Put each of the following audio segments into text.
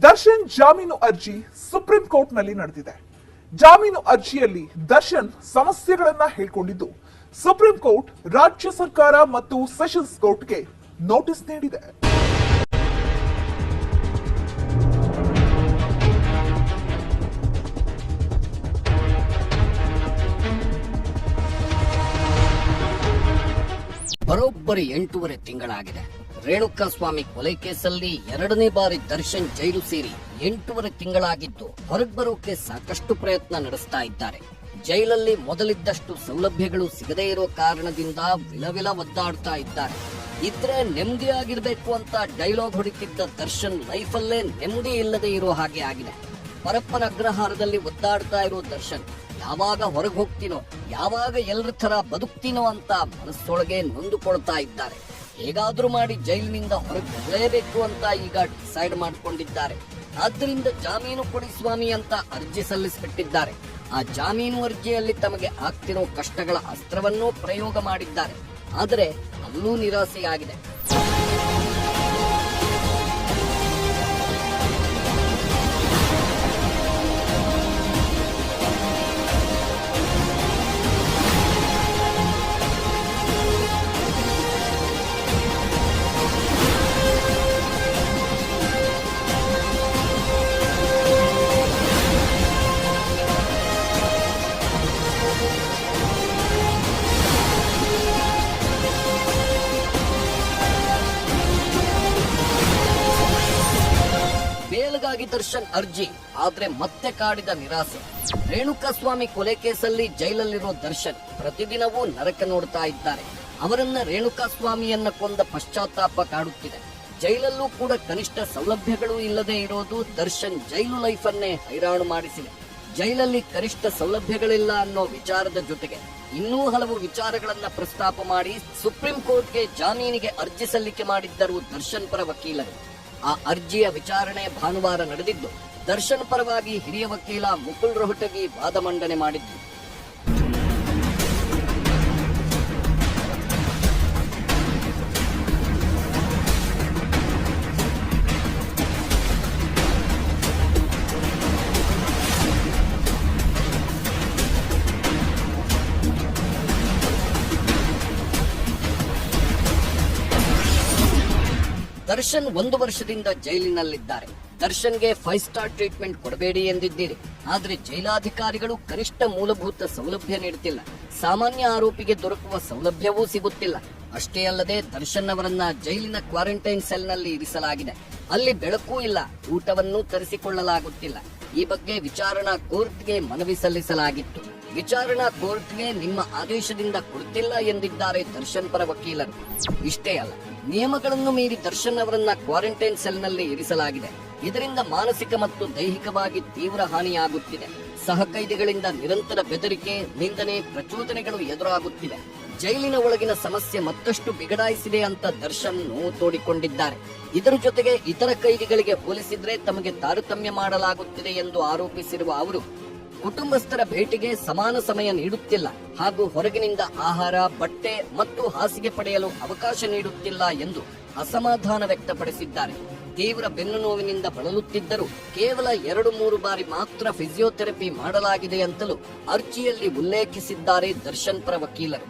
ದರ್ಶನ್ ಜಾಮೀನು ಅರ್ಜಿ ಸುಪ್ರೀಂ ಕೋರ್ಟ್ನಲ್ಲಿ ನಡೆದಿದೆ. ಜಾಮೀನು ಅರ್ಜಿಯಲ್ಲಿ ದರ್ಶನ್ ಸಮಸ್ಯೆಗಳನ್ನ ಹೇಳ್ಕೊಂಡಿದ್ದು ಸುಪ್ರೀಂ ಕೋರ್ಟ್ ರಾಜ್ಯ ಸರ್ಕಾರ ಮತ್ತು ಸೆಷನ್ಸ್ ಕೋರ್ಟ್ಗೆ ನೋಟಿಸ್ ನೀಡಿದೆ. ಬರೋಬ್ಬರಿ 8.5 ತಿಂಗಳಾಗಿದೆ. ರೇಣುಕಾಸ್ವಾಮಿ ಕೊಲೆ ಕೇಸಲ್ಲಿ 2ನೇ ಬಾರಿ ದರ್ಶನ್ ಜೈಲು ಸೇರಿ 8.5 ತಿಂಗಳಾಗಿದ್ದು ಹೊರಗೆ ಬರೋಕೆ ಸಾಕಷ್ಟು ಪ್ರಯತ್ನ ನಡೆಸ್ತಾ ಇದ್ದಾರೆ. ಜೈಲಲ್ಲಿ ಮೊದಲಿದ್ದಷ್ಟು ಸೌಲಭ್ಯಗಳು ಸಿಗದೇ ಇರೋ ಕಾರಣದಿಂದ ವಿಲವಿಲ ಒದ್ದಾಡ್ತಾ ಇದ್ದಾರೆ. ಇದ್ರೆ ನೆಮ್ಮದಿಯಾಗಿರ್ಬೇಕು ಅಂತ ಡೈಲಾಗ್ ಹೊಡಿತಿದ್ದ ದರ್ಶನ್ ಲೈಫಲ್ಲೇ ನೆಮ್ಮದಿ ಇಲ್ಲದೆ ಇರೋ ಹಾಗೆ ಆಗಿದೆ. ಪರಪ್ಪನ ಅಗ್ರಹಾರದಲ್ಲಿ ಒದ್ದಾಡ್ತಾ ಇರೋ ದರ್ಶನ್ ಯಾವಾಗ ಹೊರಗೆ ಹೋಗ್ತೀನೋ, ಯಾವಾಗ ಎಲ್ಲರ ತರ ಬದುಕ್ತೀನೋ ಅಂತ ಮನಸ್ಸೊಳಗೆ ನೊಂದುಕೊಳ್ತಾ ಇದ್ದಾರೆ. ಹೇಗಾದ್ರೂ ಮಾಡಿ ಜೈಲಿನಿಂದ ಹೊರಗೆ ಬರಲೇಬೇಕು ಅಂತ ಈಗ ಡಿಸೈಡ್ ಮಾಡಿಕೊಂಡಿದ್ದಾರೆ. ಆದ್ದರಿಂದ ಜಾಮೀನು ಕೊಡಿ ಸ್ವಾಮಿ ಅಂತ ಅರ್ಜಿ ಸಲ್ಲಿಸಿಬಿಟ್ಟಿದ್ದಾರೆ. ಆ ಜಾಮೀನು ಅರ್ಜಿಯಲ್ಲಿ ತಮಗೆ ಆಗ್ತಿರೋ ಕಷ್ಟಗಳ ಅಸ್ತ್ರವನ್ನೂ ಪ್ರಯೋಗ ಮಾಡಿದ್ದಾರೆ. ಆದರೆ ಅಲ್ಲೂ ನಿರಾಸೆಯಾಗಿದೆ. ಬೇಲ್ಗಾಗಿ ದರ್ಶನ್ ಅರ್ಜಿ, ಆದ್ರೆ ಮತ್ತೆ ಕಾಡಿದ ನಿರಾಸೆ. ರೇಣುಕಾಸ್ವಾಮಿ ಕೊಲೆ ಕೇಸಲ್ಲಿ ಜೈಲಲ್ಲಿರೋ ದರ್ಶನ್ ಪ್ರತಿದಿನವೂ ನರಕ ನೋಡ್ತಾ ಇದ್ದಾರೆ. ಅವರನ್ನ ರೇಣುಕಾಸ್ವಾಮಿಯನ್ನ ಕೊಂದ ಪಶ್ಚಾತ್ತಾಪ ಕಾಡುತ್ತಿದೆ. ಜೈಲಲ್ಲೂ ಕೂಡ ಕನಿಷ್ಠ ಸೌಲಭ್ಯಗಳು ಇಲ್ಲದೆ ಇರೋದು ದರ್ಶನ್ ಜೈಲು ಲೈಫ್ ಅನ್ನೇ ಹೈರಾಣು ಮಾಡಿಸಿದೆ. ಜೈಲಲ್ಲಿ ಕನಿಷ್ಠ ಸೌಲಭ್ಯಗಳಿಲ್ಲ ಅನ್ನೋ ವಿಚಾರದ ಜೊತೆಗೆ ಇನ್ನೂ ಹಲವು ವಿಚಾರಗಳನ್ನ ಪ್ರಸ್ತಾಪ ಮಾಡಿ ಸುಪ್ರೀಂ ಕೋರ್ಟ್ಗೆ ಜಾಮೀನಿಗೆ ಅರ್ಜಿ ಸಲ್ಲಿಕೆ ಮಾಡಿದ್ದರು ದರ್ಶನ್ ಪರ ವಕೀಲರು. ಆ ಅರ್ಜಿಯ ವಿಚಾರಣೆ ಭಾನುವಾರ ನಡೆದಿದ್ದು ದರ್ಶನ್ ಪರವಾಗಿ ಹಿರಿಯ ವಕೀಲ ಮುಕುಲ್ ರೋಹಟಗಿ ವಾದ ಮಂಡನೆ ಮಾಡಿದ್ರು. ದರ್ಶನ್ 1 ವರ್ಷದಿಂದ ಜೈಲಿನಲ್ಲಿದ್ದಾರೆ. ದರ್ಶನ್ಗೆ 5 ಸ್ಟಾರ್ ಟ್ರೀಟ್ಮೆಂಟ್ ಕೊಡಬೇಡಿ ಎಂದಿದ್ದೀರಿ. ಆದ್ರೆ ಜೈಲಾಧಿಕಾರಿಗಳು ಕನಿಷ್ಠ ಮೂಲಭೂತ ಸೌಲಭ್ಯ ನೀಡುತ್ತಿಲ್ಲ. ಸಾಮಾನ್ಯ ಆರೋಪಿಗೆ ದೊರಕುವ ಸೌಲಭ್ಯವೂ ಸಿಗುತ್ತಿಲ್ಲ. ಅಷ್ಟೇ ಅಲ್ಲದೆ ದರ್ಶನ್ ಅವರನ್ನ ಜೈಲಿನ ಕ್ವಾರಂಟೈನ್ ಸೆಲ್ನಲ್ಲಿ ಇರಿಸಲಾಗಿದೆ. ಅಲ್ಲಿ ಬೆಳಕೂ ಇಲ್ಲ, ಊಟವನ್ನೂ ತರಿಸಿಕೊಳ್ಳಲಾಗುತ್ತಿಲ್ಲ. ಈ ಬಗ್ಗೆ ವಿಚಾರಣಾ ಕೋರ್ಟ್ಗೆ ಮನವಿ ಸಲ್ಲಿಸಲಾಗಿತ್ತು. ವಿಚಾರಣಾ ಕೋರ್ಟ್ಗೆ ನಿಮ್ಮ ಆದೇಶದಿಂದ ಕೊಡ್ತಿಲ್ಲ ಎಂದಿದ್ದಾರೆ ದರ್ಶನ್ ಪರ ವಕೀಲರು. ಇಷ್ಟೇ ಅಲ್ಲ, ನಿಯಮಗಳನ್ನು ಮೀರಿ ದರ್ಶನ್ ಅವರನ್ನ ಕ್ವಾರಂಟೈನ್ ಸೆಲ್ನಲ್ಲಿ ಇರಿಸಲಾಗಿದೆ. ಇದರಿಂದ ಮಾನಸಿಕ ಮತ್ತು ದೈಹಿಕವಾಗಿ ತೀವ್ರ ಹಾನಿಯಾಗುತ್ತಿದೆ. ಸಹ ಕೈದಿಗಳಿಂದ ನಿರಂತರ ಬೆದರಿಕೆ, ನಿಂದನೆ, ಪ್ರಚೋದನೆಗಳು ಎದುರಾಗುತ್ತಿವೆ. ಜೈಲಿನ ಒಳಗಿನ ಸಮಸ್ಯೆ ಮತ್ತಷ್ಟು ಬಿಗಡಾಯಿಸಿದೆ ಅಂತ ದರ್ಶನ್ ನೋವು ತೋಡಿಕೊಂಡಿದ್ದಾರೆ. ಇದರ ಜೊತೆಗೆ ಇತರ ಕೈದಿಗಳಿಗೆ ಹೋಲಿಸಿದ್ರೆ ತಮಗೆ ತಾರತಮ್ಯ ಮಾಡಲಾಗುತ್ತಿದೆ ಎಂದು ಆರೋಪಿಸಿರುವ ಅವರು ಕುಟುಂಬಸ್ಥರ ಭೇಟಿಗೆ ಸಮಾನ ಸಮಯ ನೀಡುತ್ತಿಲ್ಲ ಹಾಗೂ ಹೊರಗಿನಿಂದ ಆಹಾರ, ಬಟ್ಟೆ ಮತ್ತು ಹಾಸಿಗೆ ಪಡೆಯಲು ಅವಕಾಶ ನೀಡುತ್ತಿಲ್ಲ ಎಂದು ಅಸಮಾಧಾನ ವ್ಯಕ್ತಪಡಿಸಿದ್ದಾರೆ. ತೀವ್ರ ಬೆನ್ನು ನೋವಿನಿಂದ ಬಳಲುತ್ತಿದ್ದರೂ ಕೇವಲ 2-3 ಬಾರಿ ಮಾತ್ರ ಫಿಸಿಯೋಥೆರಪಿ ಮಾಡಲಾಗಿದೆ ಅಂತಲೂ ಅರ್ಜಿಯಲ್ಲಿ ಉಲ್ಲೇಖಿಸಿದ್ದಾರೆ ದರ್ಶನ್ ಪರ ವಕೀಲರು.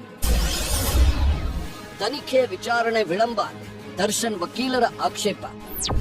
ತನಿಖೆ ವಿಚಾರಣೆ ವಿಳಂಬ, ದರ್ಶನ್ ವಕೀಲರ ಆಕ್ಷೇಪ.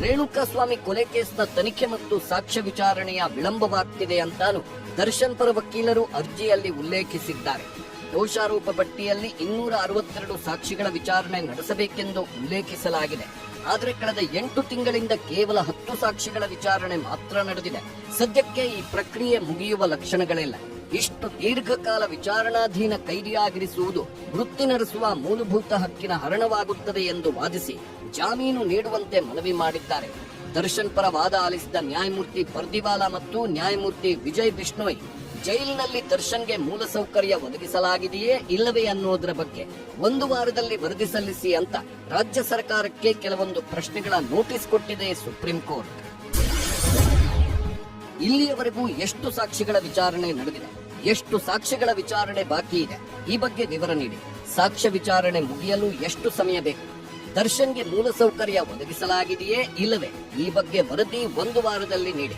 ರೇಣುಕಾಸ್ವಾಮಿ ಕೊಲೆ ಕೇಸ್ನ ತನಿಖೆ ಮತ್ತು ಸಾಕ್ಷ್ಯ ವಿಚಾರಣೆಯ ವಿಳಂಬವಾಗ್ತಿದೆ ಅಂತಾನು ದರ್ಶನ್ ಪರ ವಕೀಲರು ಅರ್ಜಿಯಲ್ಲಿ ಉಲ್ಲೇಖಿಸಿದ್ದಾರೆ. ದೋಷಾರೋಪ ಪಟ್ಟಿಯಲ್ಲಿ 262 ಸಾಕ್ಷಿಗಳ ವಿಚಾರಣೆ ನಡೆಸಬೇಕೆಂದು ಉಲ್ಲೇಖಿಸಲಾಗಿದೆ. ಆದರೆ ಕಳೆದ 8 ತಿಂಗಳಿಂದ ಕೇವಲ 10 ಸಾಕ್ಷಿಗಳ ವಿಚಾರಣೆ ಮಾತ್ರ ನಡೆದಿದೆ. ಸದ್ಯಕ್ಕೆ ಈ ಪ್ರಕ್ರಿಯೆ ಮುಗಿಯುವ ಲಕ್ಷಣಗಳಿಲ್ಲ. ಇಷ್ಟು ದೀರ್ಘಕಾಲ ವಿಚಾರಣಾಧೀನ ಕೈದಿಯಾಗಿರಿಸುವುದು ವೃತ್ತಿ ನಡೆಸುವ ಮೂಲಭೂತ ಹಕ್ಕಿನ ಹರಣವಾಗುತ್ತದೆ ಎಂದು ವಾದಿಸಿ ಜಾಮೀನು ನೀಡುವಂತೆ ಮನವಿ ಮಾಡಿದ್ದಾರೆ. ದರ್ಶನ್ ಪರ ವಾದ ಆಲಿಸಿದ ನ್ಯಾಯಮೂರ್ತಿ ಪರ್ದಿವಾಲಾ ಮತ್ತು ನ್ಯಾಯಮೂರ್ತಿ ವಿಜಯ್ ಬಿಷ್ಣೋಯ್ ಜೈಲಿನಲ್ಲಿ ದರ್ಶನ್ಗೆ ಮೂಲಸೌಕರ್ಯ ಒದಗಿಸಲಾಗಿದೆಯೇ ಇಲ್ಲವೇ ಅನ್ನೋದರ ಬಗ್ಗೆ 1 ವಾರದಲ್ಲಿ ವರದಿ ಸಲ್ಲಿಸಿ ಅಂತ ರಾಜ್ಯ ಸರ್ಕಾರಕ್ಕೆ ಕೆಲವೊಂದು ಪ್ರಶ್ನೆಗಳ ನೋಟಿಸ್ ಕೊಟ್ಟಿದೆ ಸುಪ್ರೀಂ ಕೋರ್ಟ್. ಇಲ್ಲಿಯವರೆಗೂ ಎಷ್ಟು ಸಾಕ್ಷಿಗಳ ವಿಚಾರಣೆ ನಡೆದಿದೆ, ಎಷ್ಟು ಸಾಕ್ಷ್ಯಗಳ ವಿಚಾರಣೆ ಬಾಕಿ ಇದೆ, ಈ ಬಗ್ಗೆ ವಿವರ ನೀಡಿ. ಸಾಕ್ಷ್ಯ ವಿಚಾರಣೆ ಮುಗಿಯಲು ಎಷ್ಟು ಸಮಯ ಬೇಕು? ದರ್ಶನ್ಗೆ ಮೂಲಸೌಕರ್ಯ ಒದಗಿಸಲಾಗಿದೆಯೇ ಇಲ್ಲವೇ ಈ ಬಗ್ಗೆ ವರದಿ 1 ವಾರದಲ್ಲಿ ನೀಡಿ.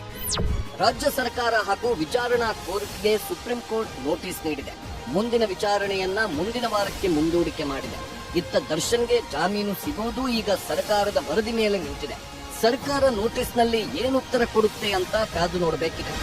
ರಾಜ್ಯ ಸರ್ಕಾರ ಹಾಗೂ ವಿಚಾರಣಾ ಕೋರ್ಟ್ಗೆ ಸುಪ್ರೀಂ ಕೋರ್ಟ್ ನೋಟಿಸ್ ನೀಡಿದೆ. ಮುಂದಿನ ವಿಚಾರಣೆಯನ್ನ ಮುಂದಿನ ವಾರಕ್ಕೆ ಮುಂದೂಡಿಕೆ ಮಾಡಿದೆ. ಇತ್ತ ದರ್ಶನ್ಗೆ ಜಾಮೀನು ಸಿಗುವುದು ಈಗ ಸರ್ಕಾರದ ವರದಿ ಮೇಲೆ ನಿಂತಿದೆ. ಸರ್ಕಾರ ನೋಟಿಸ್ನಲ್ಲಿ ಏನು ಉತ್ತರ ಕೊಡುತ್ತೆ ಅಂತ ಕಾದು ನೋಡಬೇಕಿದೆ.